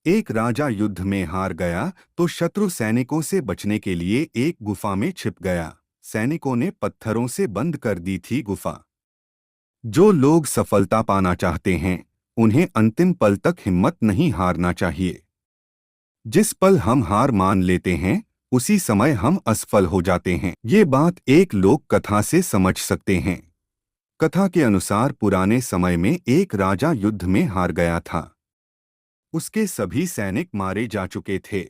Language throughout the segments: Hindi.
एक राजा युद्ध में हार गया तो शत्रु सैनिकों से बचने के लिए एक गुफा में छिप गया। सैनिकों ने पत्थरों से बंद कर दी थी गुफा। जो लोग सफलता पाना चाहते हैं, उन्हें अंतिम पल तक हिम्मत नहीं हारना चाहिए। जिस पल हम हार मान लेते हैं, उसी समय हम असफल हो जाते हैं। ये बात एक लोक कथा से समझ सकते हैं। कथा के अनुसार पुराने समय में एक राजा युद्ध में हार गया था। उसके सभी सैनिक मारे जा चुके थे।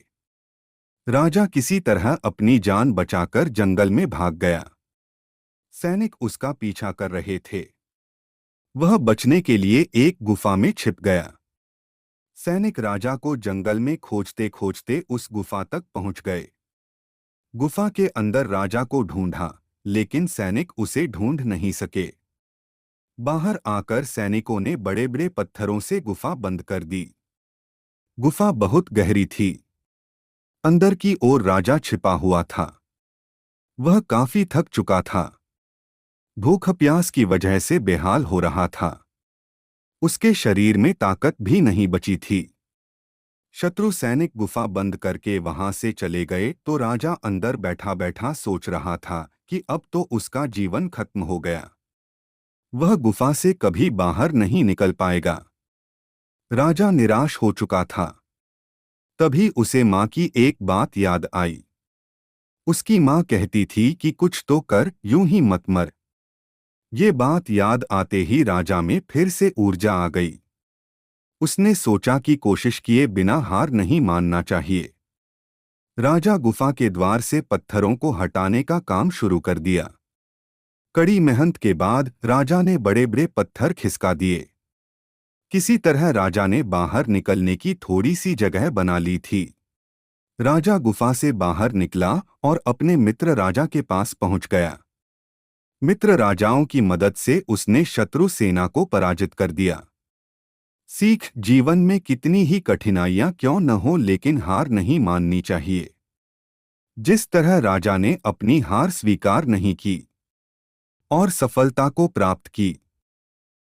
राजा किसी तरह अपनी जान बचाकर जंगल में भाग गया। सैनिक उसका पीछा कर रहे थे। वह बचने के लिए एक गुफा में छिप गया। सैनिक राजा को जंगल में खोजते खोजते उस गुफा तक पहुंच गए। गुफा के अंदर राजा को ढूंढा, लेकिन सैनिक उसे ढूंढ नहीं सके। बाहर आकर सैनिकों ने बड़े बड़े पत्थरों से गुफा बंद कर दी। गुफा बहुत गहरी थी। अंदर की ओर राजा छिपा हुआ था। वह काफी थक चुका था। भूख प्यास की वजह से बेहाल हो रहा था। उसके शरीर में ताकत भी नहीं बची थी। शत्रु सैनिक गुफा बंद करके वहां से चले गए तो राजा अंदर बैठा बैठा सोच रहा था कि अब तो उसका जीवन खत्म हो गया। वह गुफा से कभी बाहर नहीं निकल पाएगा। राजा निराश हो चुका था। तभी उसे माँ की एक बात याद आई। उसकी माँ कहती थी कि कुछ तो कर, यूं ही मत मर। ये बात याद आते ही राजा में फिर से ऊर्जा आ गई। उसने सोचा कि कोशिश किए बिना हार नहीं मानना चाहिए। राजा गुफा के द्वार से पत्थरों को हटाने का काम शुरू कर दिया। कड़ी मेहनत के बाद राजा ने बड़े बड़े पत्थर खिसका दिए। किसी तरह राजा ने बाहर निकलने की थोड़ी सी जगह बना ली थी। राजा गुफा से बाहर निकला और अपने मित्र राजा के पास पहुंच गया। मित्र राजाओं की मदद से उसने शत्रु सेना को पराजित कर दिया। सीख, जीवन में कितनी ही कठिनाइयां क्यों न हो, लेकिन हार नहीं माननी चाहिए। जिस तरह राजा ने अपनी हार स्वीकार नहीं की और सफलता को प्राप्त की,